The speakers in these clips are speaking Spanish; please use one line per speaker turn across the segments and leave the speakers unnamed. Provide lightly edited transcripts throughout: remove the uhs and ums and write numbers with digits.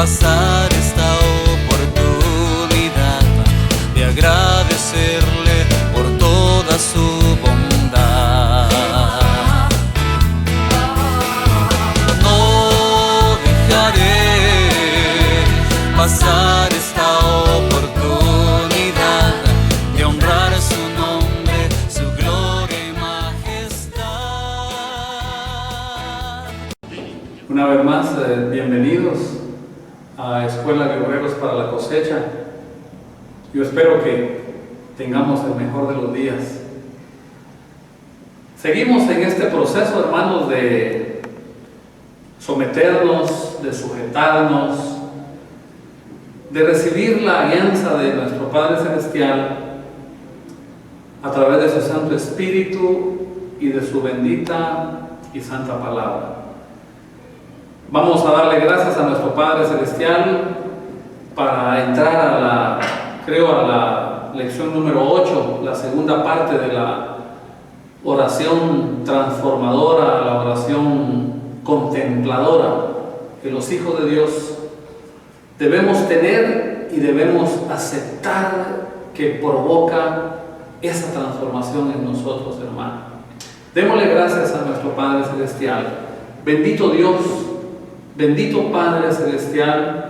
pasar esta oportunidad de agradecerle por toda su bondad. No dejaré pasar esta oportunidad de honrar su nombre, su gloria y majestad.
Una vez más, bienvenidos a Escuela de Obreros para la Cosecha. Yo espero que tengamos el mejor de los días. Seguimos en este proceso, hermanos, de someternos, de sujetarnos, de recibir la alianza de nuestro Padre Celestial a través de su Santo Espíritu y de su bendita y santa palabra. Vamos a darle gracias a nuestro Padre Celestial para entrar a la lección número 8, la segunda parte de la oración transformadora, la oración contempladora que los hijos de Dios debemos tener y debemos aceptar, que provoca esa transformación en nosotros, hermano. Démosle gracias a nuestro Padre Celestial. Bendito Dios, bendito Padre Celestial,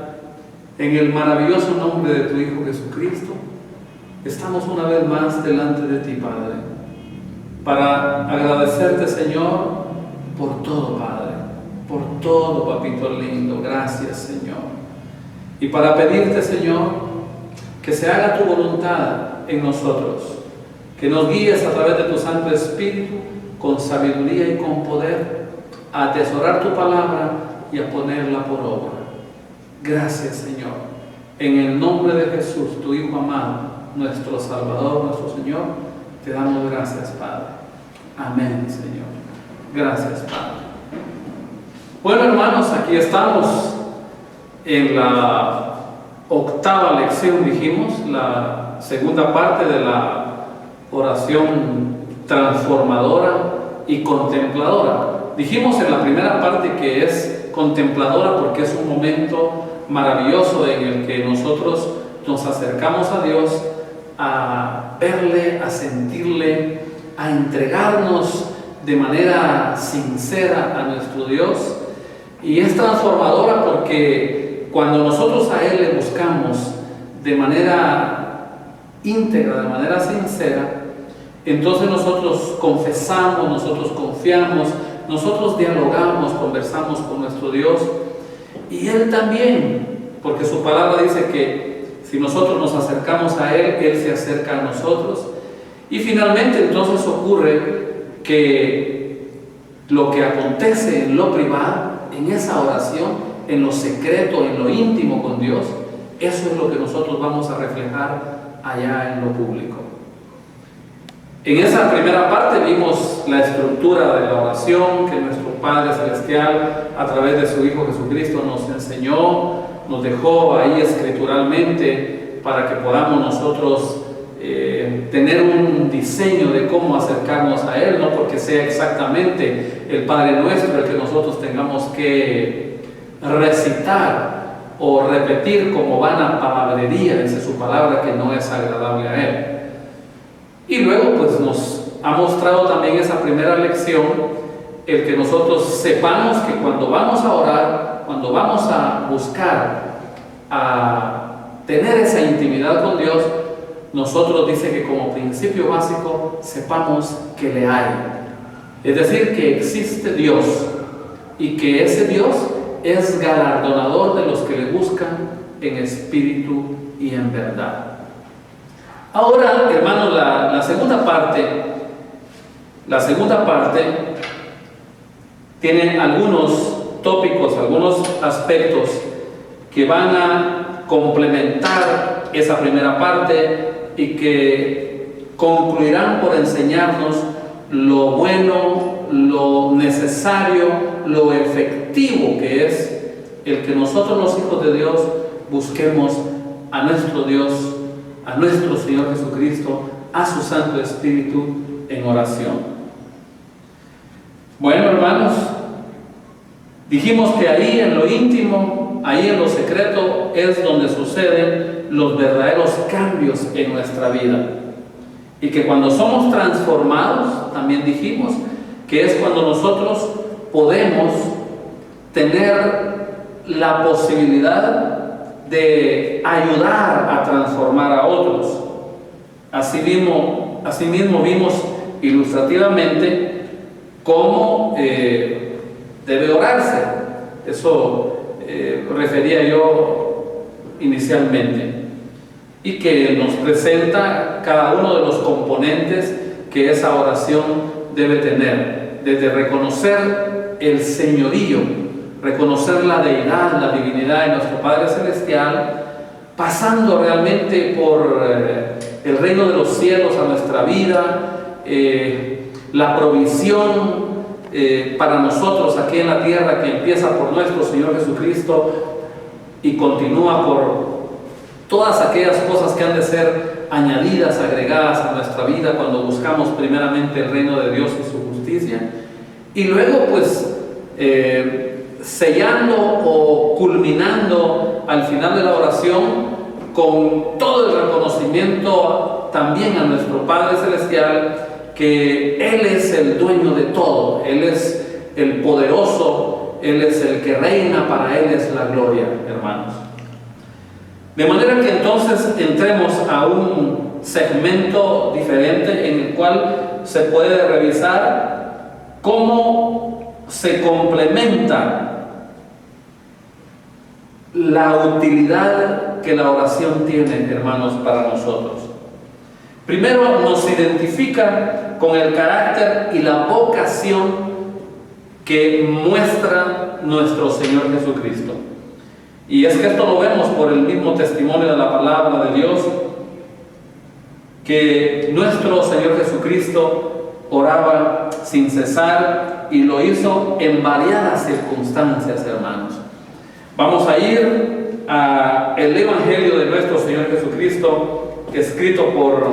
en el maravilloso nombre de tu Hijo Jesucristo, estamos una vez más delante de ti, Padre, para agradecerte, Señor, por todo, Padre, por todo, Papito lindo. Gracias, Señor. Y para pedirte, Señor, que se haga tu voluntad en nosotros, que nos guíes a través de tu Santo Espíritu con sabiduría y con poder a atesorar tu palabra y a ponerla por obra. Gracias, Señor. En el nombre de Jesús, tu Hijo amado, nuestro Salvador, nuestro Señor, te damos gracias, Padre. Amén, Señor. Gracias, Padre. Bueno, hermanos, aquí estamos en la octava lección, dijimos, la segunda parte de la oración transformadora y contempladora. Dijimos en la primera parte que es contempladora porque es un momento maravilloso en el que nosotros nos acercamos a Dios a verle, a sentirle, a entregarnos de manera sincera a nuestro Dios. Y es transformadora porque cuando nosotros a Él le buscamos de manera íntegra, de manera sincera, entonces nosotros confesamos, nosotros confiamos, nosotros dialogamos, conversamos con nuestro Dios, y Él también, porque su palabra dice que si nosotros nos acercamos a Él, Él se acerca a nosotros. Y finalmente entonces ocurre que lo que acontece en lo privado, en esa oración, en lo secreto, en lo íntimo con Dios, eso es lo que nosotros vamos a reflejar allá en lo público. En esa primera parte vimos la estructura de la oración que nuestro Padre Celestial, a través de su Hijo Jesucristo, nos enseñó, nos dejó ahí escrituralmente para que podamos nosotros tener un diseño de cómo acercarnos a Él, no porque sea exactamente el Padre Nuestro el que nosotros tengamos que recitar o repetir como vana palabrería, dice su palabra, que no es agradable a Él. Y luego pues nos ha mostrado también esa primera lección, el que nosotros sepamos que cuando vamos a orar, cuando vamos a buscar, a tener esa intimidad con Dios, nosotros dice que como principio básico sepamos que le hay. Es decir, que existe Dios y que ese Dios es galardonador de los que le buscan en espíritu y en verdad. Ahora, hermanos, la segunda parte tiene algunos tópicos, algunos aspectos que van a complementar esa primera parte y que concluirán por enseñarnos lo bueno, lo necesario, lo efectivo que es el que nosotros los hijos de Dios busquemos a nuestro Dios, a nuestro Señor Jesucristo, a su Santo Espíritu en oración. Bueno, hermanos, dijimos que ahí en lo íntimo ahí en lo secreto es donde suceden los verdaderos cambios en nuestra vida. Y que cuando somos transformados, también dijimos, que es cuando nosotros podemos tener la posibilidad de ayudar a transformar a otros. Asimismo vimos ilustrativamente cómo debe orarse. Eso refería yo inicialmente. Y que nos presenta cada uno de los componentes que esa oración debe tener. Desde reconocer el señorío, reconocer la deidad, la divinidad de nuestro Padre Celestial, pasando realmente por el reino de los cielos a nuestra vida, la provisión para nosotros aquí en la tierra, que empieza por nuestro Señor Jesucristo y continúa por todas aquellas cosas que han de ser añadidas, agregadas a nuestra vida cuando buscamos primeramente el reino de Dios y su justicia. Y luego pues sellando o culminando al final de la oración con todo el reconocimiento también a nuestro Padre Celestial, que Él es el dueño de todo, Él es el poderoso, Él es el que reina, para Él es la gloria, hermanos. De manera que entonces entremos a un segmento diferente en el cual se puede revisar cómo se complementa la utilidad que la oración tiene, hermanos, para nosotros. Primero nos identifica con el carácter y la vocación que muestra nuestro Señor Jesucristo. Y es que esto lo vemos por el mismo testimonio de la palabra de Dios, que nuestro Señor Jesucristo oraba sin cesar y lo hizo en variadas circunstancias, hermanos. Vamos a ir al Evangelio de nuestro Señor Jesucristo, escrito por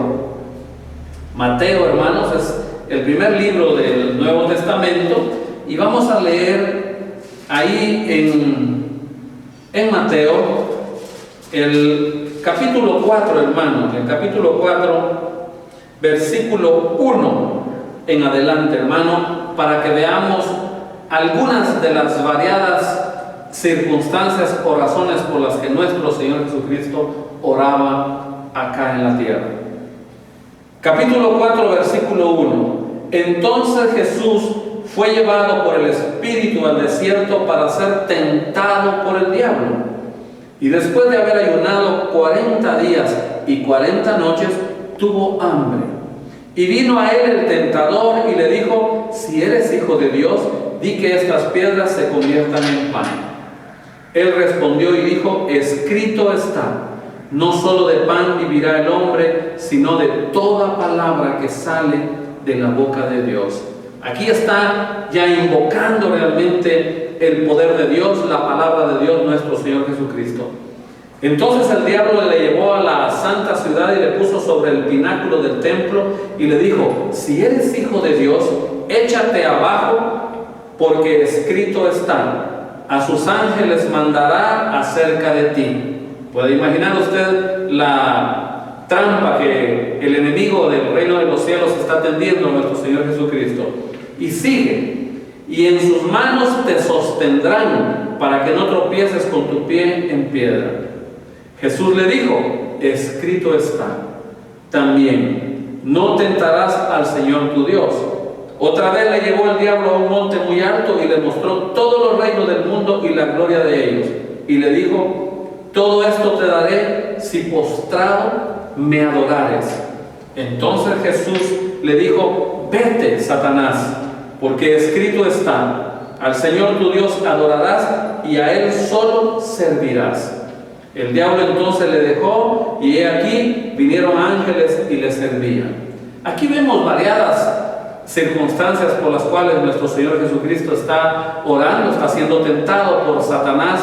Mateo, hermanos. Es el primer libro del Nuevo Testamento, y vamos a leer ahí en Mateo, el capítulo 4, hermanos, el capítulo 4, versículo 1 en adelante, hermano, para que veamos algunas de las variadas circunstancias o razones por las que nuestro Señor Jesucristo oraba acá en la tierra. Capítulo 4, versículo 1. Entonces Jesús fue llevado por el Espíritu al desierto para ser tentado por el diablo. Y después de haber ayunado 40 días y 40 noches, tuvo hambre. Y vino a él el tentador y le dijo: si eres hijo de Dios, di que estas piedras se conviertan en pan. Él respondió y dijo: escrito está, no solo de pan vivirá el hombre, sino de toda palabra que sale de la boca de Dios. Aquí está ya invocando realmente el poder de Dios, la palabra de Dios, nuestro Señor Jesucristo. Entonces el diablo le llevó a la santa ciudad y le puso sobre el pináculo del templo y le dijo: si eres hijo de Dios, échate abajo, porque escrito está: a sus ángeles mandará acerca de ti. ¿Puede imaginar usted la trampa que el enemigo del reino de los cielos está tendiendo a nuestro Señor Jesucristo? Y sigue: y en sus manos te sostendrán para que no tropieces con tu pie en piedra. Jesús le dijo: escrito está también, no tentarás al Señor tu Dios. Otra vez le llevó el diablo a un monte muy alto y le mostró todos los reinos del mundo y la gloria de ellos. Y le dijo: todo esto te daré si postrado me adorares. Entonces Jesús le dijo: vete, Satanás, porque escrito está: al Señor tu Dios adorarás y a Él solo servirás. El diablo entonces le dejó, y he aquí vinieron ángeles y le servían. Aquí vemos variadas circunstancias por las cuales nuestro Señor Jesucristo está orando, está siendo tentado por Satanás,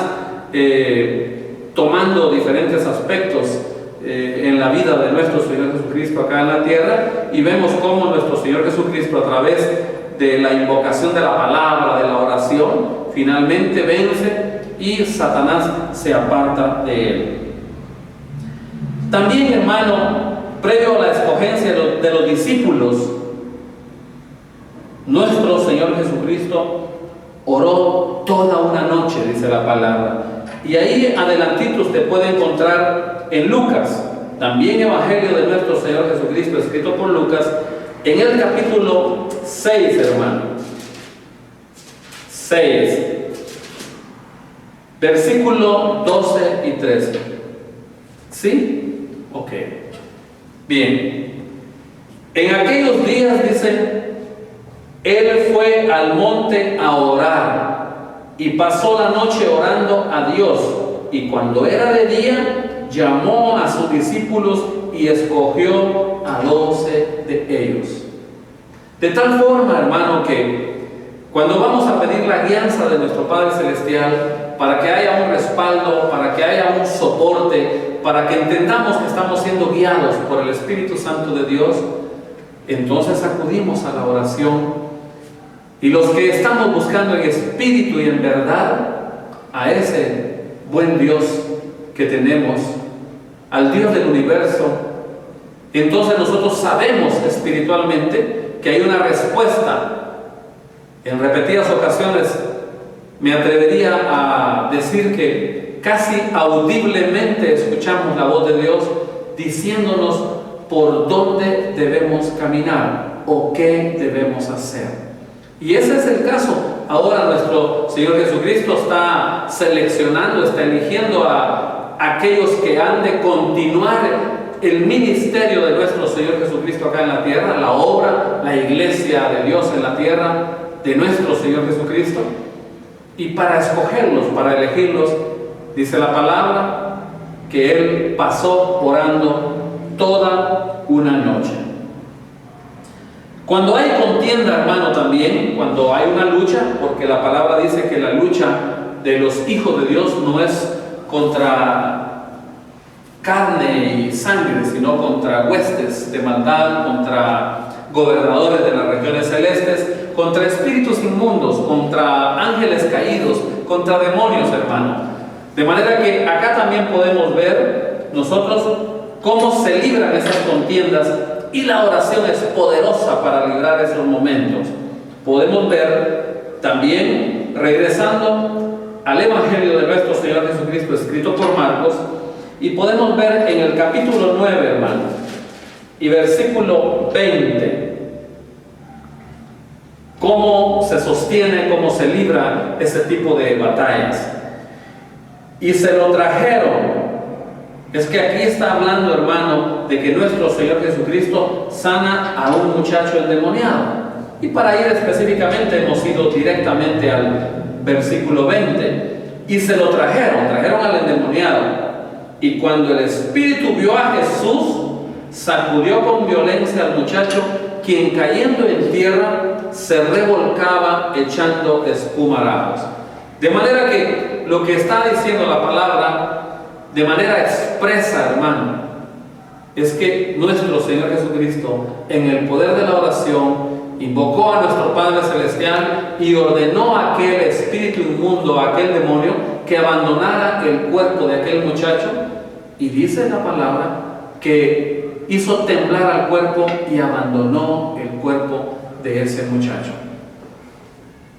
tomando diferentes aspectos en la vida de nuestro Señor Jesucristo acá en la tierra, y vemos cómo nuestro Señor Jesucristo, a través de la invocación de la palabra, de la oración, finalmente vence y Satanás se aparta de él. También, hermano, previo a la escogencia de los discípulos, nuestro Señor Jesucristo oró toda una noche, dice la palabra. Y ahí adelantito usted puede encontrar en Lucas, también Evangelio de nuestro Señor Jesucristo, escrito por Lucas, en el capítulo 6, hermano. 6, versículo 12 y 13. ¿Sí? Ok. Bien. En aquellos días, dice, Él fue al monte a orar y pasó la noche orando a Dios. Y cuando era de día, llamó a sus discípulos y escogió a 12 de ellos. De tal forma, hermano, que cuando vamos a pedir la guianza de nuestro Padre Celestial, para que haya un respaldo, para que haya un soporte, para que entendamos que estamos siendo guiados por el Espíritu Santo de Dios, entonces acudimos a la oración. Y los que estamos buscando en espíritu y en verdad a ese buen Dios que tenemos, al Dios del universo, entonces nosotros sabemos espiritualmente que hay una respuesta. En repetidas ocasiones me atrevería a decir que casi audiblemente escuchamos la voz de Dios diciéndonos por dónde debemos caminar o qué debemos hacer. Y ese es el caso. Ahora nuestro Señor Jesucristo está seleccionando, está eligiendo a aquellos que han de continuar el ministerio de nuestro Señor Jesucristo acá en la tierra, la obra, la iglesia de Dios en la tierra, de nuestro Señor Jesucristo. Y para escogerlos, para elegirlos, dice la palabra que Él pasó orando toda una noche. Cuando hay contienda, hermano, también, cuando hay una lucha, porque la palabra dice que la lucha de los hijos de Dios no es contra carne y sangre, sino contra huestes de maldad, contra gobernadores de las regiones celestes, contra espíritus inmundos, contra ángeles caídos, contra demonios, hermano. De manera que acá también podemos ver nosotros cómo se libran esas contiendas, y la oración es poderosa para librar esos momentos. Podemos ver también, regresando al Evangelio de nuestro Señor Jesucristo escrito por Marcos, y podemos ver en el capítulo 9, hermano, y versículo 20, cómo se sostiene, cómo se libra ese tipo de batallas. Y se lo trajeron. Es que aquí está hablando, hermano, de que nuestro Señor Jesucristo sana a un muchacho endemoniado. Y para ir específicamente hemos ido directamente al versículo 20. Y se lo trajeron al endemoniado. Y cuando el espíritu vio a Jesús, sacudió con violencia al muchacho, quien cayendo en tierra se revolcaba echando espumarajos. De manera que lo que está diciendo la palabra de manera expresa, hermano, es que nuestro Señor Jesucristo, en el poder de la oración, invocó a nuestro Padre Celestial y ordenó a aquel espíritu inmundo, a aquel demonio, que abandonara el cuerpo de aquel muchacho. Y dice la palabra que hizo temblar al cuerpo y abandonó el cuerpo de ese muchacho.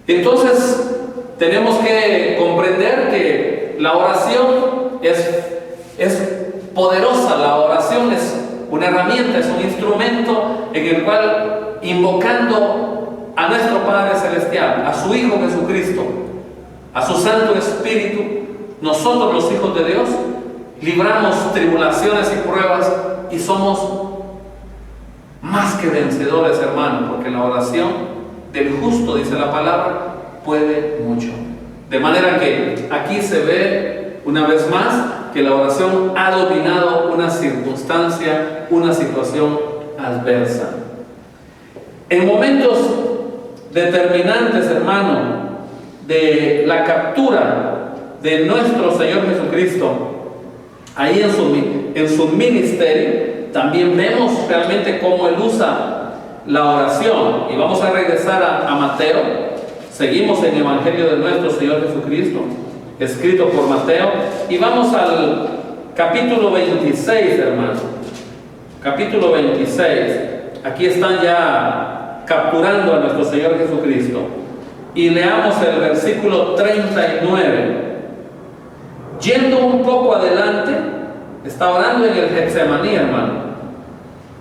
Entonces, tenemos que comprender que la oración es poderosa. La oración es una herramienta, es un instrumento en el cual, invocando a nuestro Padre Celestial, a su Hijo Jesucristo, a su Santo Espíritu, nosotros los hijos de Dios libramos tribulaciones y pruebas y somos más que vencedores, hermano, porque la oración del justo, dice la palabra, puede mucho. De manera que aquí se ve una vez más que la oración ha dominado una circunstancia, una situación adversa. En momentos determinantes, hermano, de la captura de nuestro Señor Jesucristo, ahí en su ministerio, también vemos realmente cómo Él usa la oración. Y vamos a regresar a Mateo. Seguimos en el Evangelio de nuestro Señor Jesucristo. escrito por Mateo. Y vamos al capítulo 26, hermano. Capítulo 26. Aquí están ya capturando a nuestro Señor Jesucristo. Y leamos el versículo 39. Yendo un poco adelante, está orando en el Getsemaní, hermano.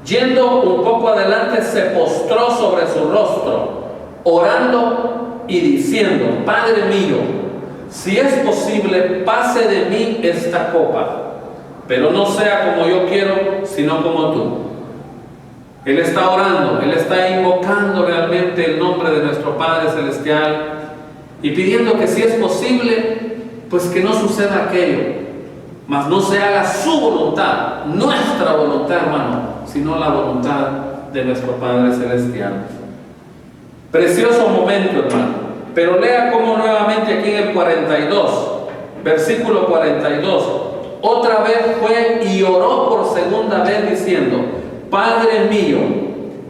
Yendo un poco adelante, se postró sobre su rostro, orando y diciendo: Padre mío, si es posible, pase de mí esta copa, pero no sea como yo quiero, sino como tú. Él está orando, Él está invocando realmente el nombre de nuestro Padre Celestial y pidiendo que si es posible, pues que no suceda aquello, mas no se haga su voluntad, nuestra voluntad, hermano, sino la voluntad de nuestro Padre Celestial. Precioso momento, hermano. Pero lea cómo nuevamente aquí en el 42, versículo 42, otra vez fue y oró por segunda vez diciendo: Padre mío,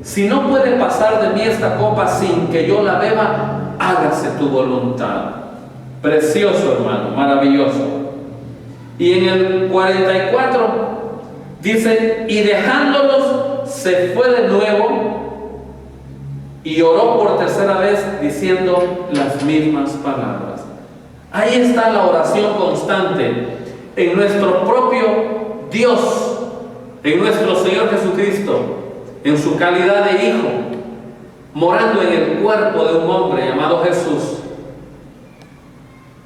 si no puede pasar de mí esta copa sin que yo la beba, hágase tu voluntad. Precioso, hermano, maravilloso. Y en el 44 dice: y dejándolos se fue de nuevo y oró por tercera vez diciendo las mismas palabras. Ahí está la oración constante en nuestro propio Dios, en nuestro Señor Jesucristo, en su calidad de Hijo, morando en el cuerpo de un hombre llamado Jesús,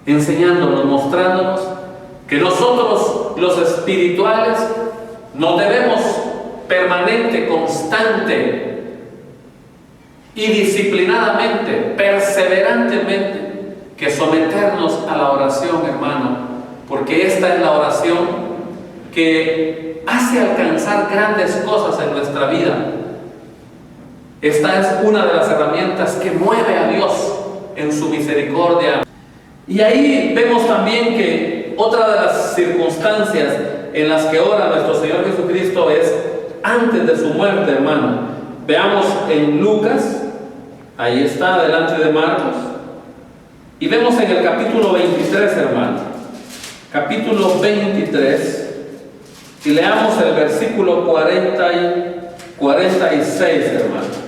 enseñándonos, mostrándonos que nosotros los espirituales nos debemos permanente, constante y disciplinadamente, perseverantemente, que someternos a la oración, hermano, porque esta es la oración que hace alcanzar grandes cosas en nuestra vida. Esta es una de las herramientas que mueve a Dios en su misericordia. Y ahí vemos también que otra de las circunstancias en las que ora nuestro Señor Jesucristo es antes de su muerte, hermano. Veamos en Lucas, ahí está, delante de Marcos, y vemos en el capítulo 23, hermano. Capítulo 23, y leamos el versículo 40 y 46, hermano.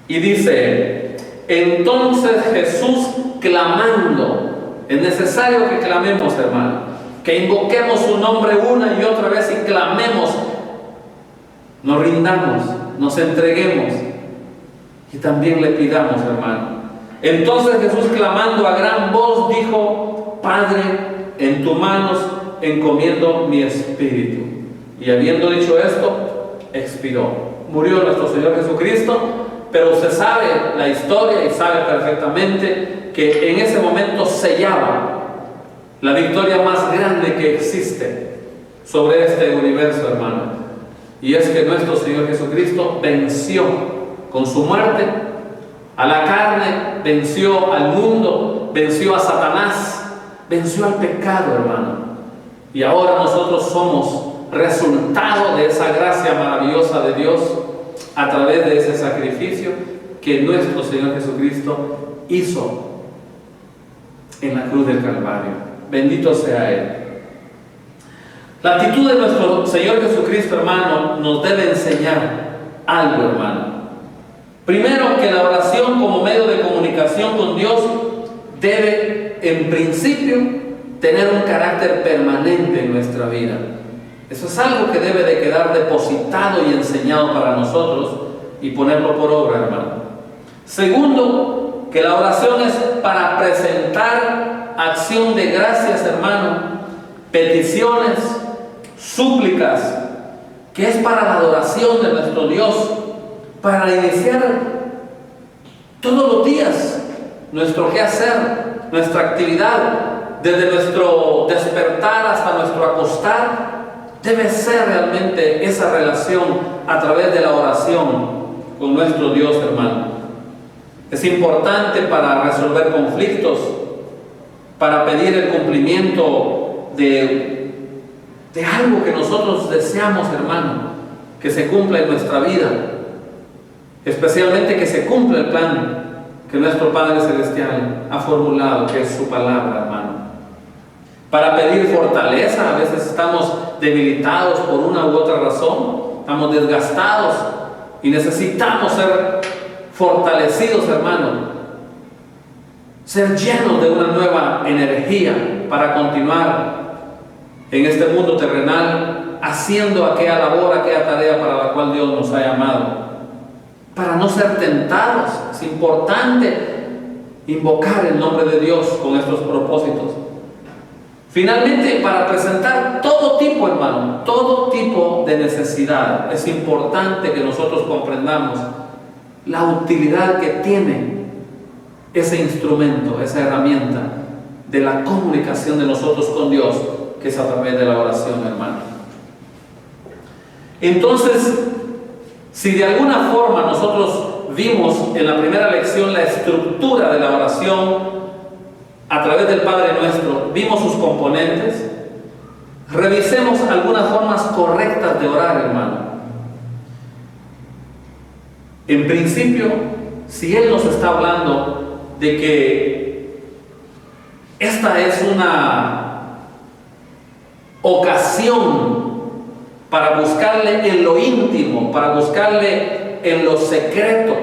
Y dice: entonces Jesús clamando, es necesario que clamemos, hermano, que invoquemos su nombre una y otra vez y clamemos, nos rindamos, nos entreguemos y también le pidamos, hermano. Entonces Jesús clamando a gran voz dijo: Padre, en tus manos encomiendo mi espíritu. Y habiendo dicho esto, expiró. Murió nuestro Señor Jesucristo. Pero usted sabe la historia y sabe perfectamente que en ese momento sellaba la victoria más grande que existe sobre este universo, hermano. Y es que nuestro Señor Jesucristo venció con su muerte a la carne, venció al mundo, venció a Satanás, venció al pecado, hermano. Y ahora nosotros somos resultado de esa gracia maravillosa de Dios, a través de ese sacrificio que nuestro Señor Jesucristo hizo en la cruz del Calvario. Bendito sea Él. La actitud de nuestro Señor Jesucristo, hermano, nos debe enseñar algo, hermano. Primero, que la oración como medio de comunicación con Dios debe, en principio, tener un carácter permanente en nuestra vida. Eso es algo que debe de quedar depositado y enseñado para nosotros y ponerlo por obra, hermano. Segundo, que la oración es para presentar acción de gracias, hermano, peticiones, súplicas, que es para la adoración de nuestro Dios, para iniciar todos los días nuestro quehacer, nuestra actividad, desde nuestro despertar hasta nuestro acostar. Debe ser realmente esa relación a través de la oración con nuestro Dios, hermano. Es importante para resolver conflictos, para pedir el cumplimiento de algo que nosotros deseamos, hermano, que se cumpla en nuestra vida. Especialmente que se cumpla el plan que nuestro Padre Celestial ha formulado, que es su palabra, hermano. Para pedir fortaleza, a veces estamos debilitados por una u otra razón, estamos desgastados y necesitamos ser fortalecidos, hermano. Ser llenos de una nueva energía para continuar en este mundo terrenal, haciendo aquella labor, aquella tarea para la cual Dios nos ha llamado. Para no ser tentados, es importante invocar el nombre de Dios con estos propósitos. Finalmente, para presentar todo tipo, hermano, todo tipo de necesidad, es importante que nosotros comprendamos la utilidad que tiene ese instrumento, esa herramienta de la comunicación de nosotros con Dios, que es a través de la oración, hermano. Entonces, si de alguna forma nosotros vimos en la primera lección la estructura de la oración a través del Padre Nuestro, vimos sus componentes, revisemos algunas formas correctas de orar, hermano. En principio, si Él nos está hablando de que esta es una ocasión para buscarle en lo íntimo, para buscarle en lo secreto,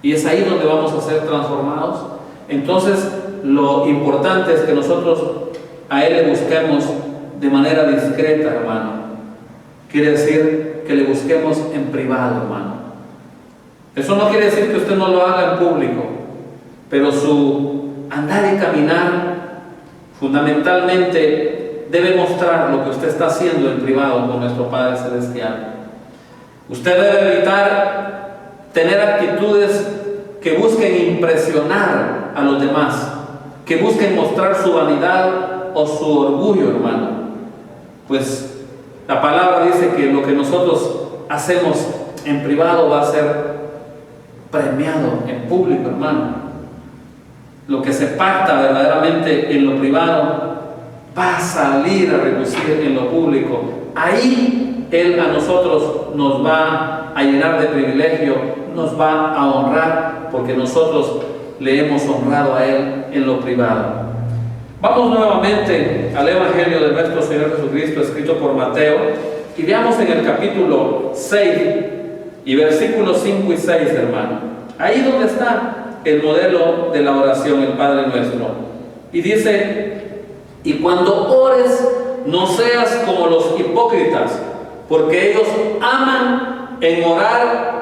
y es ahí donde vamos a ser transformados, entonces lo importante es que nosotros a Él le busquemos de manera discreta, hermano. Quiere decir que le busquemos en privado, hermano. Eso no quiere decir que usted no lo haga en público, pero su andar y caminar fundamentalmente debe mostrar lo que usted está haciendo en privado con nuestro Padre Celestial. Usted debe evitar tener actitudes que busquen impresionar a los demás, que busquen mostrar su vanidad o su orgullo, hermano. Pues la palabra dice que lo que nosotros hacemos en privado va a ser premiado en público, hermano. Lo que se pacta verdaderamente en lo privado va a salir a relucir en lo público. Ahí Él a nosotros nos va a llenar de privilegio, nos va a honrar, porque nosotros le hemos honrado a Él en lo privado. Vamos nuevamente al Evangelio de nuestro Señor Jesucristo, escrito por Mateo, y veamos en el capítulo 6 y versículos 5 y 6, hermano. Ahí donde está el modelo de la oración, el Padre Nuestro. Y dice: y cuando ores, no seas como los hipócritas, porque ellos aman el orar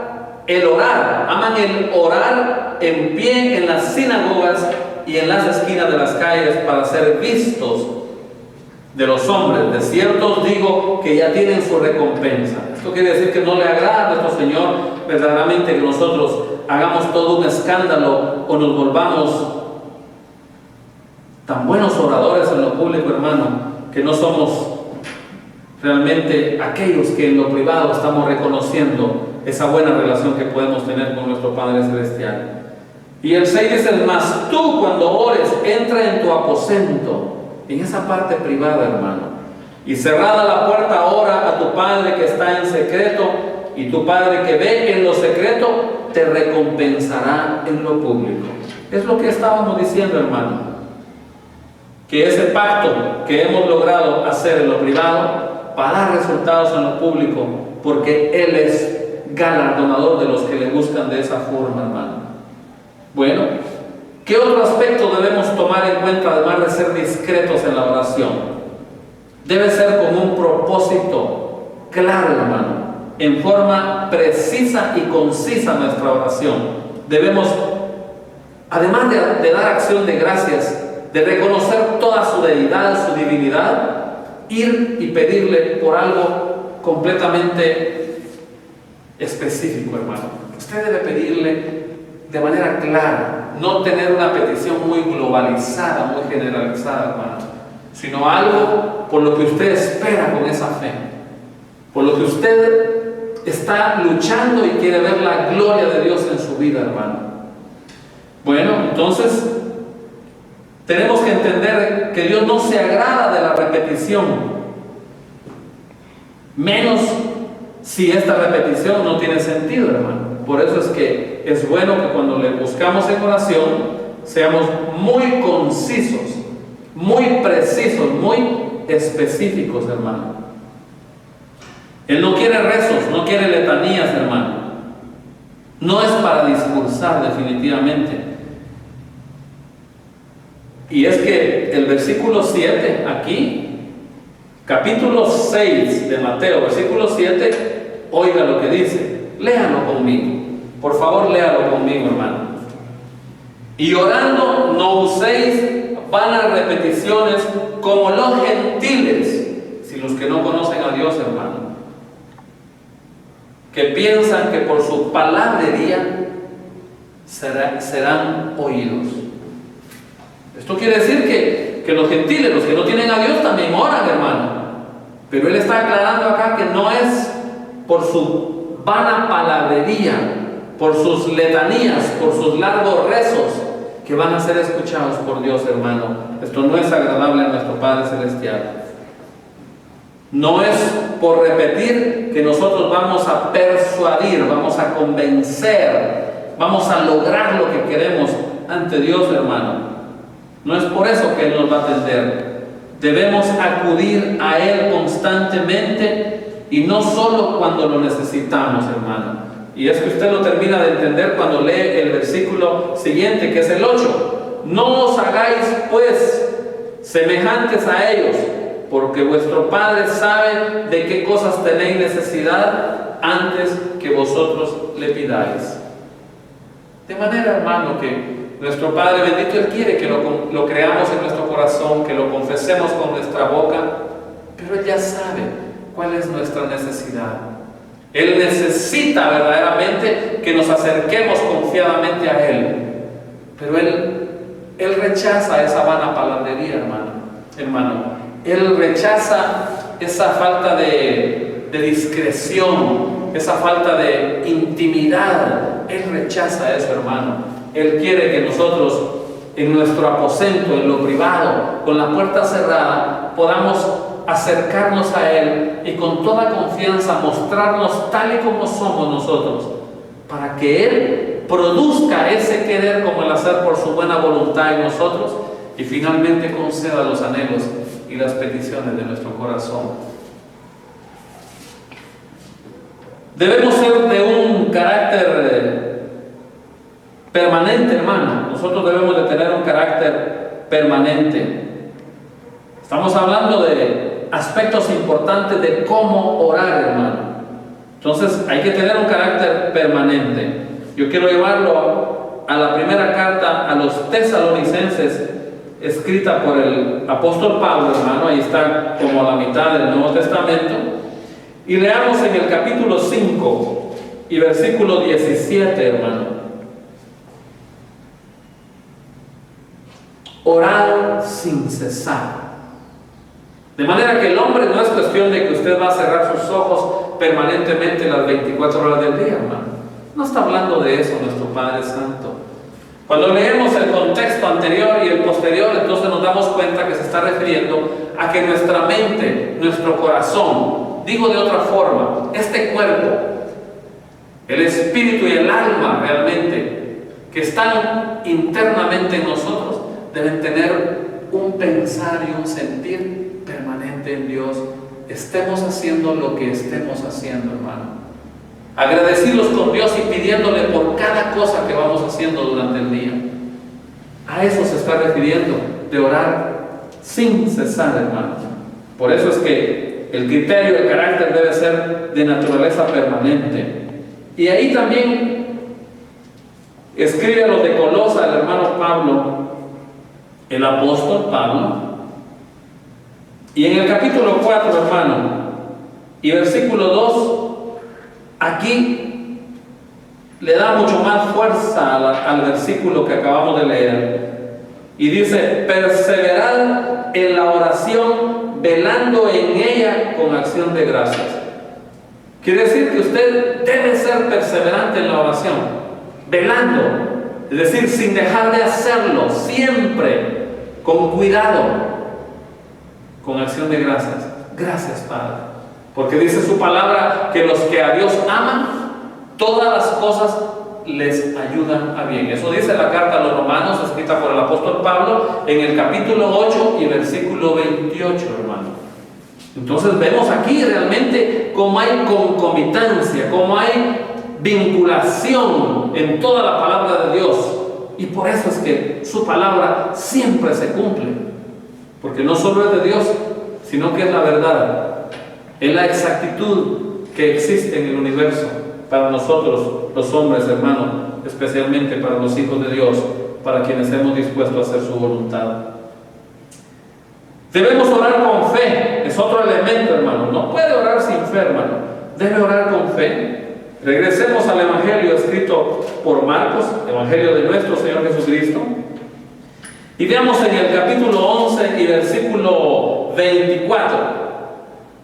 en pie en las sinagogas y en las esquinas de las calles para ser vistos de los hombres. De cierto os digo que ya tienen su recompensa. Esto quiere decir que no le agrada a nuestro Señor verdaderamente que nosotros hagamos todo un escándalo o nos volvamos tan buenos oradores en lo público, hermano, que no somos realmente aquellos que en lo privado estamos reconociendo esa buena relación que podemos tener con nuestro Padre Celestial. Y el 6 dice: mas tú cuando ores, entra en tu aposento, en esa parte privada, hermano, y cerrada la puerta, ora a tu Padre que está en secreto, y tu Padre que ve en lo secreto te recompensará en lo público. Es lo que estábamos diciendo, hermano, que ese pacto que hemos logrado hacer en lo privado va a dar resultados en lo público, porque Él es galardonador de los que le buscan de esa forma, hermano. Bueno, ¿qué otro aspecto debemos tomar en cuenta además de ser discretos en la oración? Debe ser con un propósito claro, hermano, en forma precisa y concisa nuestra oración. Debemos, además de dar acción de gracias, de reconocer toda su deidad, su divinidad, ir y pedirle por algo completamente específico, hermano. Usted debe pedirle de manera clara, no tener una petición muy globalizada, muy generalizada, hermano, sino algo por lo que usted espera con esa fe, por lo que usted está luchando y quiere ver la gloria de Dios en su vida, hermano. Bueno, entonces tenemos que entender que Dios no se agrada de la repetición, menos si esta repetición no tiene sentido, hermano. Por eso es que es bueno que cuando le buscamos en oración, seamos muy concisos, muy precisos, muy específicos, hermano. Él no quiere rezos, no quiere letanías, hermano. No es para discursar definitivamente. Y es que el versículo 7 aquí, capítulo 6 de Mateo, versículo 7, oiga lo que dice. Léalo conmigo. Por favor, léalo conmigo, hermano. Y orando no uséis vanas repeticiones como los gentiles, si los que no conocen a Dios, hermano, que piensan que por su palabrería serán oídos. Esto quiere decir que los gentiles, los que no tienen a Dios, también oran, hermano. Pero él está aclarando acá que no es por su vana palabrería, por sus letanías, por sus largos rezos, que van a ser escuchados por Dios, hermano. Esto no es agradable a nuestro Padre Celestial. No es por repetir que nosotros vamos a persuadir, vamos a convencer, vamos a lograr lo que queremos ante Dios, hermano. No es por eso que Él nos va a atender. Debemos acudir a Él constantemente y no solo cuando lo necesitamos, hermano. Y es que usted lo termina de entender cuando lee el versículo siguiente, que es el 8. No os hagáis, pues, semejantes a ellos, porque vuestro Padre sabe de qué cosas tenéis necesidad antes que vosotros le pidáis. De manera, hermano, que nuestro Padre bendito, Él quiere que lo creamos en nuestro corazón, que lo confesemos con nuestra boca, pero Él ya sabe cuál es nuestra necesidad. Él necesita verdaderamente que nos acerquemos confiadamente a Él, pero Él rechaza esa vana palabrería, hermano. Él rechaza esa falta de discreción, esa falta de intimidad. Él rechaza eso, hermano. Él quiere que nosotros, en nuestro aposento, en lo privado, con la puerta cerrada, podamos acercarnos a Él y con toda confianza mostrarnos tal y como somos nosotros, para que Él produzca ese querer como el hacer por su buena voluntad en nosotros y finalmente conceda los anhelos y las peticiones de nuestro corazón. Debemos ser de un carácter permanente, hermano. Nosotros debemos de tener un carácter permanente. Estamos hablando de aspectos importantes de cómo orar, hermano. Entonces hay que tener un carácter permanente. Yo quiero llevarlo a la primera carta a los tesalonicenses, escrita por el apóstol Pablo, hermano. Ahí está como a la mitad del Nuevo Testamento. Y leamos en el capítulo 5 y versículo 17, hermano. Orad sin cesar. De manera que el hombre no es cuestión de que usted va a cerrar sus ojos permanentemente las 24 horas del día, hermano. No está hablando de eso nuestro Padre Santo. Cuando leemos el contexto anterior y el posterior, entonces nos damos cuenta que se está refiriendo a que nuestra mente, nuestro corazón, digo de otra forma, este cuerpo, el espíritu y el alma realmente, que están internamente en nosotros, deben tener un pensar y un sentir permanente en Dios, estemos haciendo lo que estemos haciendo, hermano. Agradecidos con Dios y pidiéndole por cada cosa que vamos haciendo durante el día. A eso se está refiriendo, de orar sin cesar, hermano. Por eso es que el criterio, el carácter debe ser de naturaleza permanente. Y ahí también escribe a los de Colosa el hermano Pablo, el apóstol Pablo. Y en el capítulo 4, hermano, y versículo 2, aquí le da mucho más fuerza al versículo que acabamos de leer. Y dice: perseverad en la oración, velando en ella con acción de gracias. Quiere decir que usted debe ser perseverante en la oración, velando, es decir, sin dejar de hacerlo, siempre, con cuidado, con acción de gracias. Gracias, Padre, porque dice su palabra que los que a Dios aman, todas las cosas les ayudan a bien. Eso dice la carta a los Romanos, escrita por el apóstol Pablo, en el capítulo 8 y versículo 28, hermano. Entonces vemos aquí realmente cómo hay concomitancia, cómo hay vinculación en toda la palabra de Dios. Y por eso es que su palabra siempre se cumple. Porque no solo es de Dios, sino que es la verdad. Es la exactitud que existe en el universo para nosotros, los hombres, hermanos, especialmente para los hijos de Dios, para quienes hemos dispuesto a hacer su voluntad. Debemos orar con fe, es otro elemento, hermano. No puede orar sin fe, hermano. Debe orar con fe. Regresemos al Evangelio escrito por Marcos, Evangelio de nuestro Señor Jesucristo. Y veamos en el capítulo 11 y versículo 24.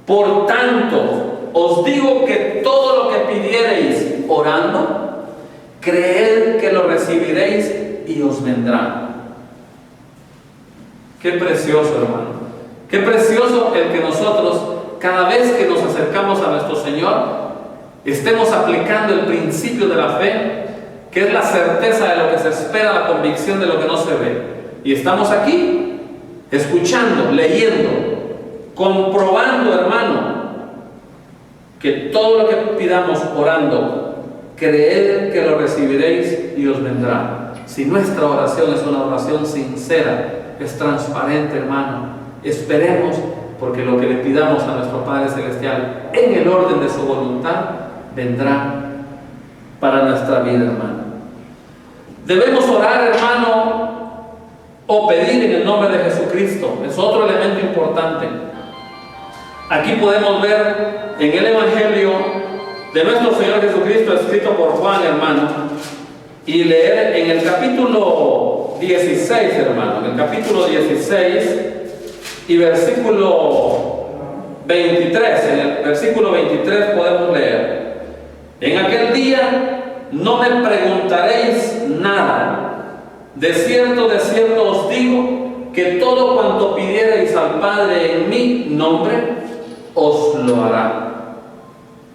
Por tanto, os digo que todo lo que pidiereis orando, creed que lo recibiréis y os vendrá. Qué precioso, hermano. Qué precioso el que nosotros, cada vez que nos acercamos a nuestro Señor, estemos aplicando el principio de la fe, que es la certeza de lo que se espera, la convicción de lo que no se ve. Y estamos aquí, escuchando, leyendo, comprobando, hermano, que todo lo que pidamos orando, creed que lo recibiréis y os vendrá. Si nuestra oración es una oración sincera, es transparente, hermano, esperemos, porque lo que le pidamos a nuestro Padre Celestial en el orden de su voluntad vendrá para nuestra vida, hermano. Debemos orar, hermano, o pedir en el nombre de Jesucristo. Es otro elemento importante. Aquí podemos ver en el Evangelio de nuestro Señor Jesucristo, escrito por Juan, hermano, y leer en el capítulo 16, hermano, en el capítulo 16 y versículo 23. En el versículo 23 podemos leer: en aquel día no me preguntaréis nada. De cierto os digo que todo cuanto pidiereis al Padre en mi nombre, os lo hará.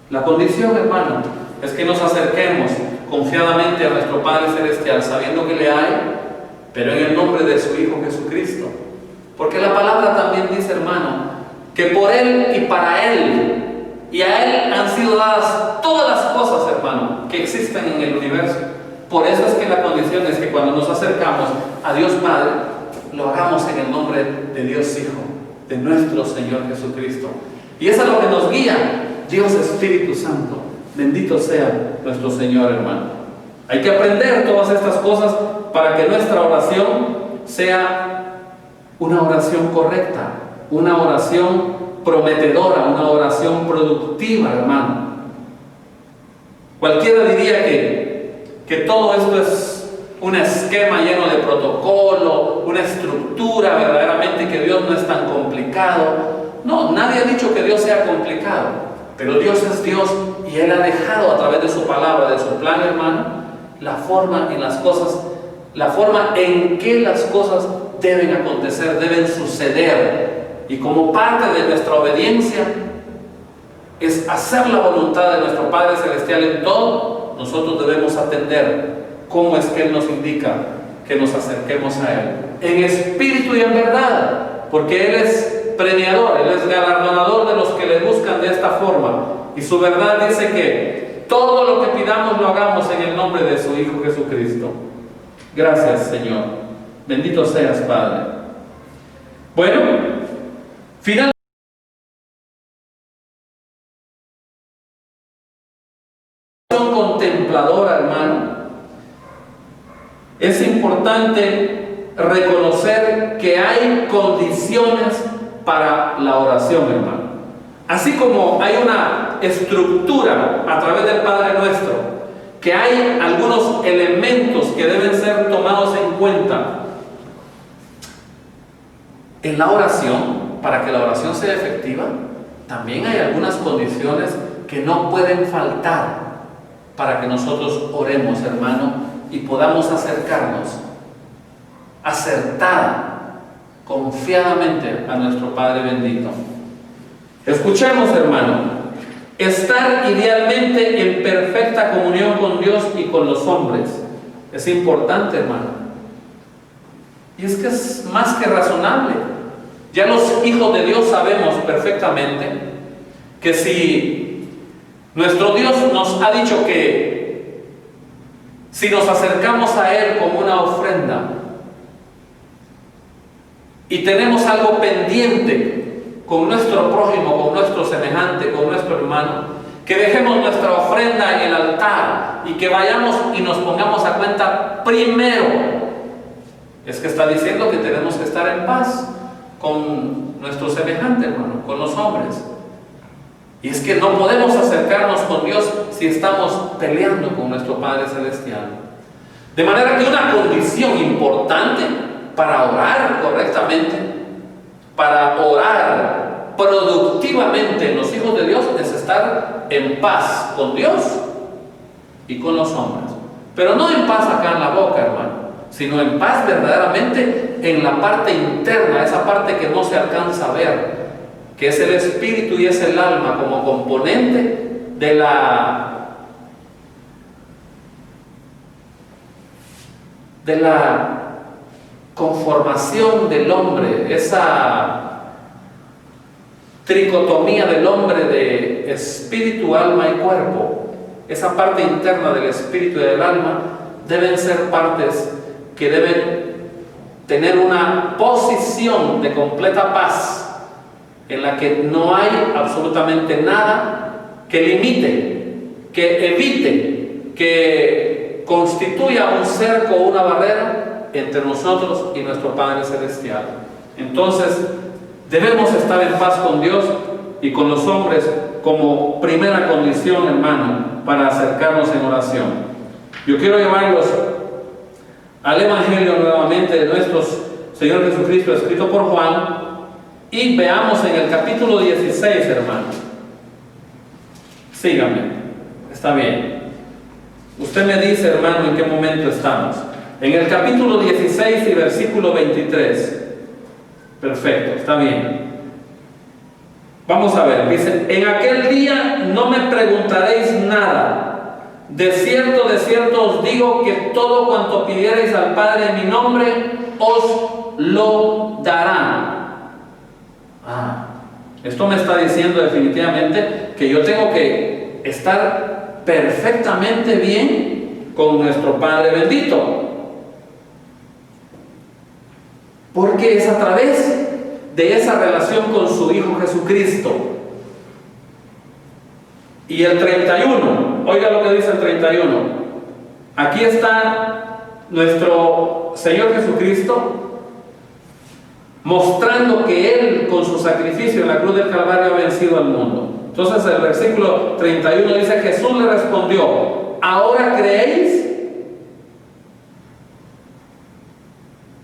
La condición, hermano, es que nos acerquemos confiadamente a nuestro Padre Celestial, sabiendo que le hay, pero en el nombre de su Hijo Jesucristo. Porque la palabra también dice, hermano, que por Él y para Él y a Él han sido dadas todas las cosas, hermano, que existen en el universo. Por eso es que la condición es que cuando nos acercamos a Dios Padre, lo hagamos en el nombre de Dios Hijo, de nuestro Señor Jesucristo. Y eso es lo que nos guía, Dios Espíritu Santo. Bendito sea nuestro Señor, hermano. Hay que aprender todas estas cosas para que nuestra oración sea una oración correcta, una oración prometedora, una oración productiva, hermano. Cualquiera diría que todo esto es un esquema lleno de protocolo, una estructura verdaderamente, que Dios no es tan complicado. No, nadie ha dicho que Dios sea complicado, pero Dios es Dios y Él ha dejado a través de su palabra, de su plan, hermano, la forma en las cosas, la forma en que las cosas deben acontecer, deben suceder. Y como parte de nuestra obediencia es hacer la voluntad de nuestro Padre Celestial en todo. Nosotros debemos atender cómo es que Él nos indica que nos acerquemos a Él, en espíritu y en verdad, porque Él es premiador, Él es galardonador de los que le buscan de esta forma, y su verdad dice que todo lo que pidamos lo hagamos en el nombre de su Hijo Jesucristo. Gracias, Señor. Bendito seas, Padre. Bueno, finalmente, contempladora, hermano, es importante reconocer que hay condiciones para la oración, hermano. Así como hay una estructura a través del Padre Nuestro, que hay algunos elementos que deben ser tomados en cuenta en la oración, para que la oración sea efectiva, también hay algunas condiciones que no pueden faltar para que nosotros oremos, hermano, y podamos acercarnos acertada, confiadamente a nuestro Padre bendito. Escuchemos, hermano, estar idealmente en perfecta comunión con Dios y con los hombres. Es importante, hermano. Y es que es más que razonable. Ya los hijos de Dios sabemos perfectamente que si nuestro Dios nos ha dicho que si nos acercamos a Él como una ofrenda y tenemos algo pendiente con nuestro prójimo, con nuestro semejante, con nuestro hermano, que dejemos nuestra ofrenda en el altar y que vayamos y nos pongamos a cuenta primero. Es que está diciendo que tenemos que estar en paz con nuestro semejante, hermano, con los hombres. Y es que no podemos acercarnos con Dios si estamos peleando con nuestro Padre Celestial. De manera que una condición importante para orar correctamente, para orar productivamente en los hijos de Dios, es estar en paz con Dios y con los hombres. Pero no en paz acá en la boca, hermano, sino en paz verdaderamente en la parte interna, esa parte que no se alcanza a ver, que es el espíritu y es el alma como componente de la conformación del hombre, esa tricotomía del hombre de espíritu, alma y cuerpo. Esa parte interna del espíritu y del alma deben ser partes que deben tener una posición de completa paz, en la que no hay absolutamente nada que limite, que evite, que constituya un cerco o una barrera entre nosotros y nuestro Padre Celestial. Entonces, debemos estar en paz con Dios y con los hombres como primera condición, hermano, para acercarnos en oración. Yo quiero llevarlos al Evangelio nuevamente de nuestro Señor Jesucristo, escrito por Juan, y veamos en el capítulo 16, hermano. Síganme, está bien. Usted me dice, hermano, en qué momento estamos. En el capítulo 16 y versículo 23. Perfecto, está bien. Vamos a ver, dice: en aquel día no me preguntaréis nada. De cierto os digo que todo cuanto pidierais al Padre en mi nombre, os lo dará. Esto me está diciendo definitivamente que yo tengo que estar perfectamente bien con nuestro Padre bendito. Porque es a través de esa relación con su Hijo Jesucristo. Y el 31, oiga lo que dice el 31. Aquí está nuestro Señor Jesucristo mostrando que Él con su sacrificio en la cruz del Calvario ha vencido al mundo. Entonces el versículo 31 dice: Jesús le respondió: ¿ahora creéis?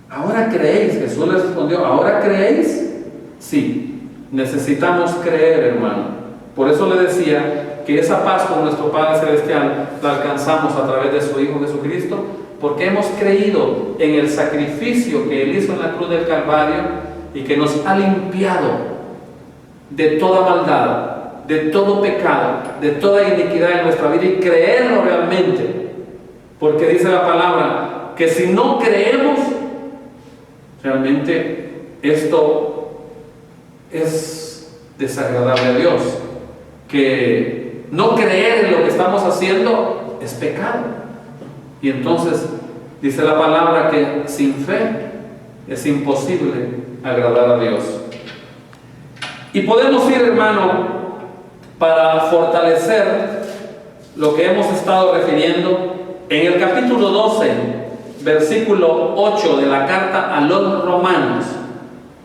¿Ahora creéis? Jesús le respondió: ¿ahora creéis? Sí, necesitamos creer, hermano. Por eso le decía que esa paz con nuestro Padre Celestial la alcanzamos a través de su Hijo Jesucristo, porque hemos creído en el sacrificio que Él hizo en la cruz del Calvario y que nos ha limpiado de toda maldad, de todo pecado, de toda iniquidad en nuestra vida, y creerlo realmente, porque dice la palabra que si no creemos, realmente esto es desagradable a Dios. Que no creer en lo que estamos haciendo es pecado. Y entonces dice la palabra que sin fe es imposible agradar a Dios. Y podemos ir, hermano, para fortalecer lo que hemos estado refiriendo en el capítulo 12, versículo 8 de la carta a los Romanos.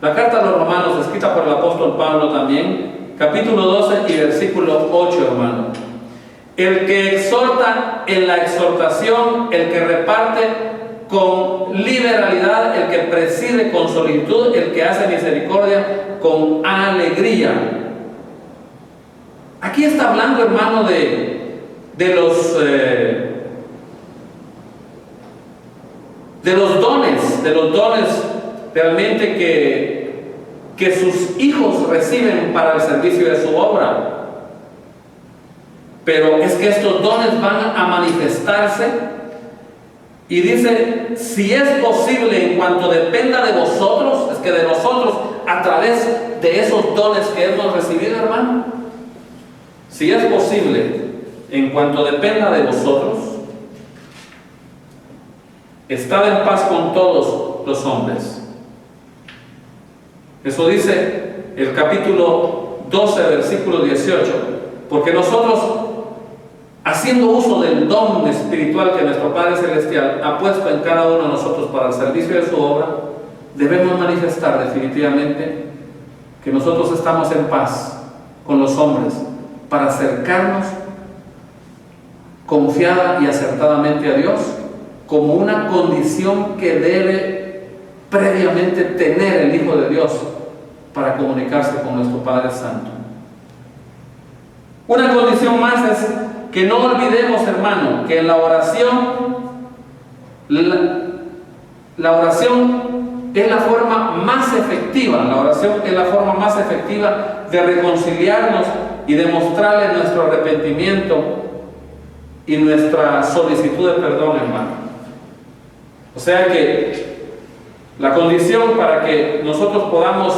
La carta a los Romanos, escrita por el apóstol Pablo también, capítulo 12 y versículo 8, hermano. El que exhorta en la exhortación, el que reparte con liberalidad, el que preside con solitud, el que hace misericordia con alegría. Aquí está hablando, hermano, de los dones realmente que sus hijos reciben para el servicio de su obra. pero es que estos dones van a manifestarse. Y dice, si es posible en cuanto dependa de vosotros, es que de nosotros, a través de esos dones que hemos recibido, hermano, si es posible en cuanto dependa de vosotros, estad en paz con todos los hombres. Eso dice el capítulo 12, versículo 18, porque nosotros, haciendo uso del don espiritual que nuestro Padre Celestial ha puesto en cada uno de nosotros para el servicio de su obra, debemos manifestar definitivamente que nosotros estamos en paz con los hombres para acercarnos confiada y acertadamente a Dios, como una condición que debe previamente tener el Hijo de Dios para comunicarse con nuestro Padre Santo. Una condición más es que no olvidemos, hermano, que en la oración, la oración es la forma más efectiva, de reconciliarnos y demostrarle nuestro arrepentimiento y nuestra solicitud de perdón, hermano. O sea que la condición para que nosotros podamos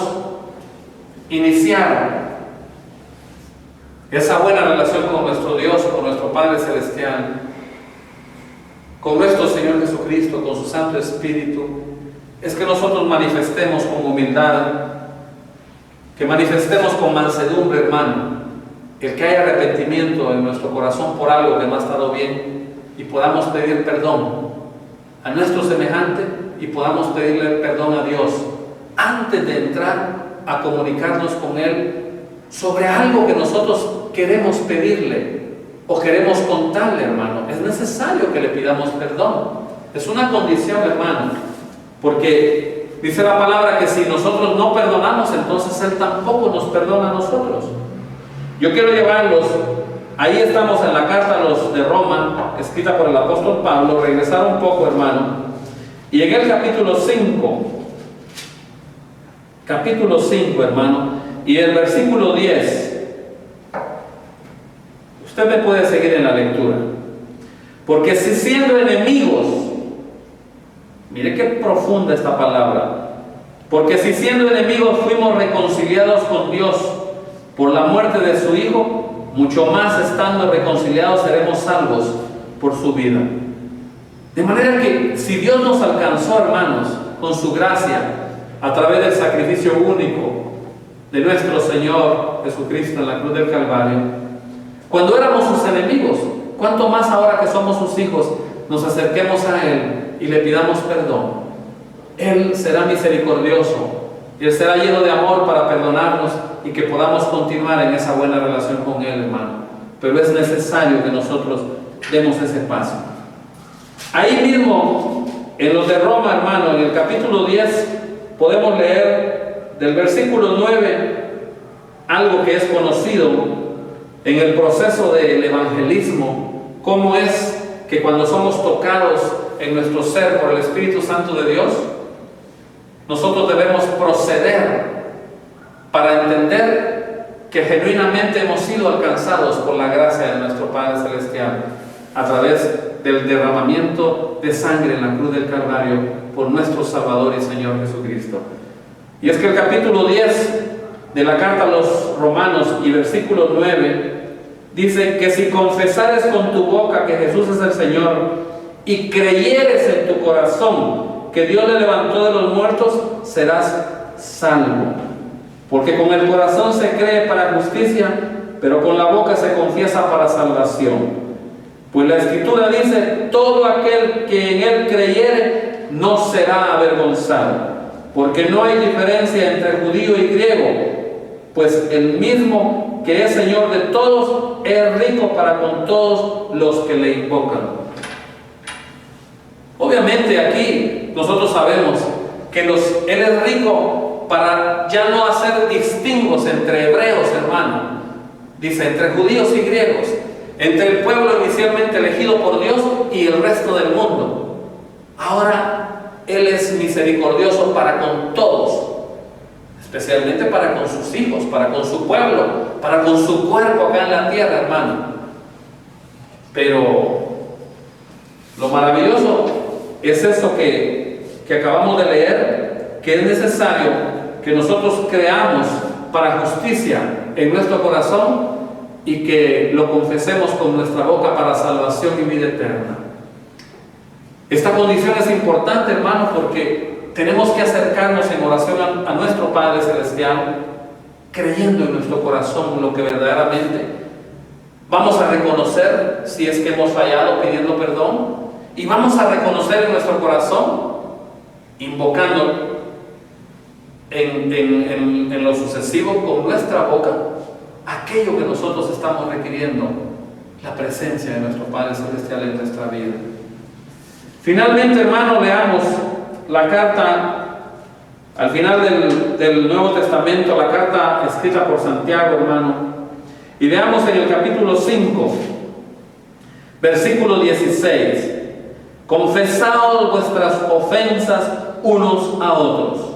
iniciar esa buena relación con nuestro Dios, con nuestro Padre Celestial, con nuestro Señor Jesucristo, con su Santo Espíritu, es que nosotros manifestemos con humildad, que manifestemos con mansedumbre, hermano, el que haya arrepentimiento en nuestro corazón por algo que no ha estado bien, y podamos pedir perdón a nuestro semejante y podamos pedirle perdón a Dios antes de entrar a comunicarnos con Él sobre algo que nosotros queremos pedirle o queremos contarle, hermano. Es necesario que le pidamos perdón. Es una condición, hermano, porque dice la palabra que si nosotros no perdonamos, entonces Él tampoco nos perdona a nosotros. Yo quiero llevarlos, ahí estamos en la carta a los de Roma, escrita por el apóstol Pablo, regresar un poco, hermano, y en el capítulo 5, hermano, y el versículo 10, usted me puede seguir en la lectura, porque si siendo enemigos, mire qué profunda esta palabra, porque si siendo enemigos fuimos reconciliados con Dios por la muerte de su Hijo, mucho más estando reconciliados seremos salvos por su vida. De manera que si Dios nos alcanzó, hermanos, con su gracia, a través del sacrificio único de nuestro Señor Jesucristo en la cruz del Calvario, cuando éramos sus enemigos, ¿cuánto más ahora que somos sus hijos nos acerquemos a Él y le pidamos perdón? Él será misericordioso, Él será lleno de amor para perdonarnos y que podamos continuar en esa buena relación con Él, hermano. Pero es necesario que nosotros demos ese paso. Ahí mismo, en los de Roma, hermano, en el capítulo 10, podemos leer del versículo 9 algo que es conocido en el proceso del evangelismo, cómo es que cuando somos tocados en nuestro ser por el Espíritu Santo de Dios, nosotros debemos proceder para entender que genuinamente hemos sido alcanzados por la gracia de nuestro Padre Celestial a través del derramamiento de sangre en la cruz del Calvario por nuestro Salvador y Señor Jesucristo. Y es que el capítulo 10 de la carta a los Romanos y versículo 9 dice que si confesares con tu boca que Jesús es el Señor y creyeres en tu corazón que Dios le levantó de los muertos, serás salvo. Porque con el corazón se cree para justicia, pero con la boca se confiesa para salvación. Pues la Escritura dice, todo aquel que en Él creyere no será avergonzado, porque no hay diferencia entre judío y griego, pues el mismo que es Señor de todos es rico para con todos los que le invocan. Obviamente aquí nosotros sabemos que Él es rico para ya no hacer distingos entre hebreos, hermano. Dice, entre judíos y griegos, entre el pueblo inicialmente elegido por Dios y el resto del mundo. Ahora Él es misericordioso para con todos, especialmente para con sus hijos, para con su pueblo, para con su cuerpo acá en la tierra, hermano. Pero lo maravilloso es esto que acabamos de leer, que es necesario que nosotros creamos para justicia en nuestro corazón y que lo confesemos con nuestra boca para salvación y vida eterna. Esta condición es importante, hermano, porque tenemos que acercarnos en oración a nuestro Padre Celestial, creyendo en nuestro corazón lo que verdaderamente vamos a reconocer si es que hemos fallado, pidiendo perdón, y vamos a reconocer en nuestro corazón, invocando en lo sucesivo con nuestra boca aquello que nosotros estamos requiriendo, la presencia de nuestro Padre Celestial en nuestra vida. Finalmente, hermano, leamos la carta al final del Nuevo Testamento, la carta escrita por Santiago, hermano, y leamos en el capítulo 5, versículo 16: confesaos vuestras ofensas unos a otros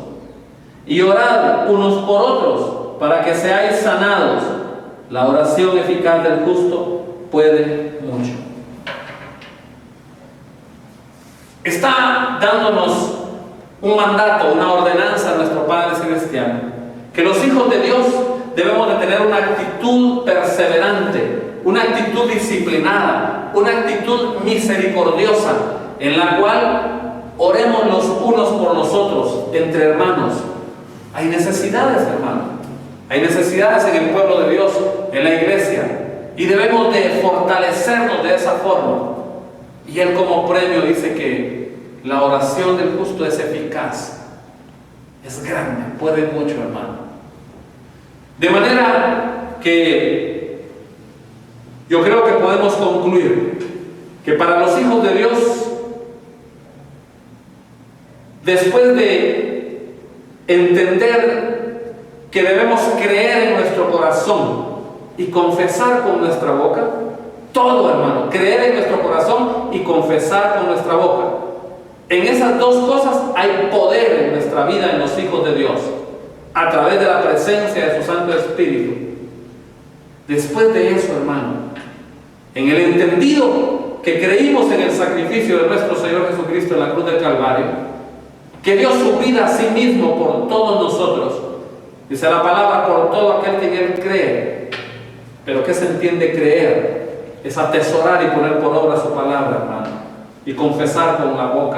y orad unos por otros para que seáis sanados. La oración eficaz del justo puede mucho. Está dándonos un mandato, una ordenanza a nuestro Padre Celestial, que los hijos de Dios debemos de tener una actitud perseverante, una actitud disciplinada, una actitud misericordiosa, en la cual oremos los unos por los otros, entre hermanos. Hay necesidades, hermano. Hay necesidades en el pueblo de Dios, en la iglesia, y debemos de fortalecernos de esa forma. Y Él como premio dice que la oración del justo es eficaz, es grande, puede mucho, hermano. De manera que yo creo que podemos concluir que para los hijos de Dios, después de entender que debemos creer en nuestro corazón y confesar con nuestra boca, todo, hermano, creer en nuestro corazón y confesar con nuestra boca. En esas dos cosas hay poder en nuestra vida, en los hijos de Dios, a través de la presencia de su Santo Espíritu. Después de eso, hermano, en el entendido que creímos en el sacrificio de nuestro Señor Jesucristo en la cruz del Calvario, que dio su vida a sí mismo por todos nosotros, dice la palabra, por todo aquel que en Él cree. Pero ¿qué se entiende creer? Es atesorar y poner por obra su palabra, hermano, y confesar con la boca.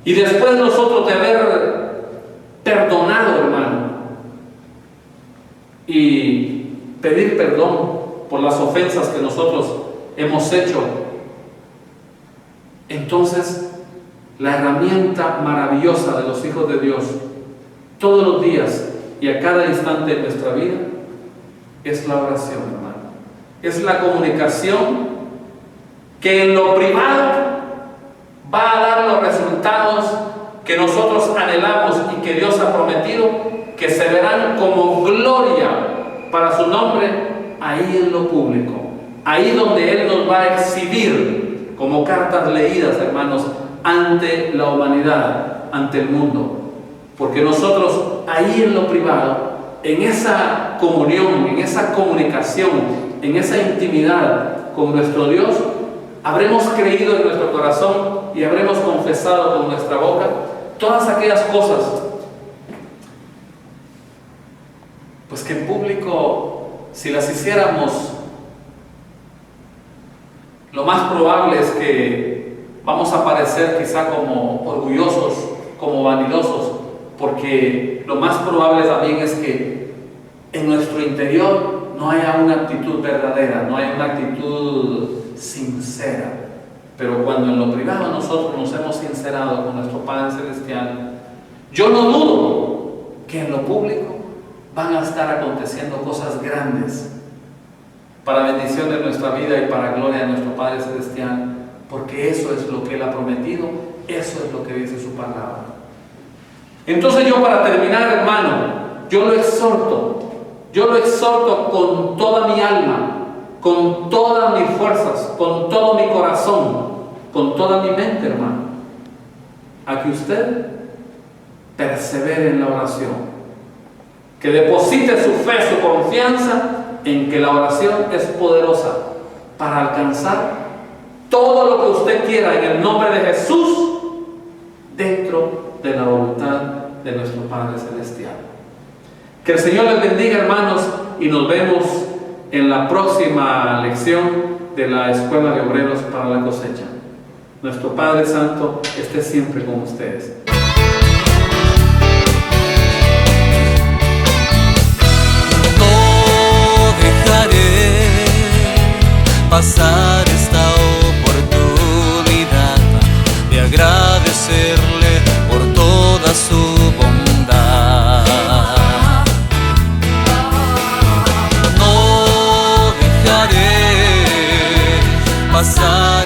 Y después nosotros de haber perdonado, hermano, y pedir perdón por las ofensas que nosotros hemos hecho, entonces la herramienta maravillosa de los hijos de Dios todos los días y a cada instante de nuestra vida es la oración, hermano. Es la comunicación que en lo privado va a dar los resultados que nosotros anhelamos y que Dios ha prometido, que se verán como gloria para su nombre ahí en lo público, ahí donde Él nos va a exhibir como cartas leídas, hermanos, ante la humanidad, ante el mundo. Porque nosotros ahí en lo privado, en esa comunión, en esa comunicación, en esa intimidad con nuestro Dios, habremos creído en nuestro corazón y habremos confesado con nuestra boca todas aquellas cosas, pues que en público, si las hiciéramos, lo más probable es que vamos a parecer quizá como orgullosos, como vanidosos, porque lo más probable también es que en nuestro interior no haya una actitud verdadera, no haya una actitud sincera. Pero cuando en lo privado nosotros nos hemos sincerado con nuestro Padre Celestial, yo no dudo que en lo público van a estar aconteciendo cosas grandes para bendición de nuestra vida y para gloria de nuestro Padre Celestial, porque eso es lo que Él ha prometido, eso es lo que dice su palabra. Entonces yo, para terminar, hermano, yo lo exhorto con toda mi alma, con todas mis fuerzas, con todo mi corazón, con toda mi mente, hermano, a que usted persevere en la oración, que deposite su fe, su confianza en que la oración es poderosa para alcanzar todo lo que usted quiera en el nombre de Jesús dentro de la voluntad de nuestro Padre Celestial. Que el Señor les bendiga, hermanos, y nos vemos en la próxima lección de la Escuela de Obreros para la Cosecha. Nuestro Padre Santo esté siempre con ustedes.
No dejaré pasar esta oportunidad de agradecerle por toda su bondad. No dejaré pasar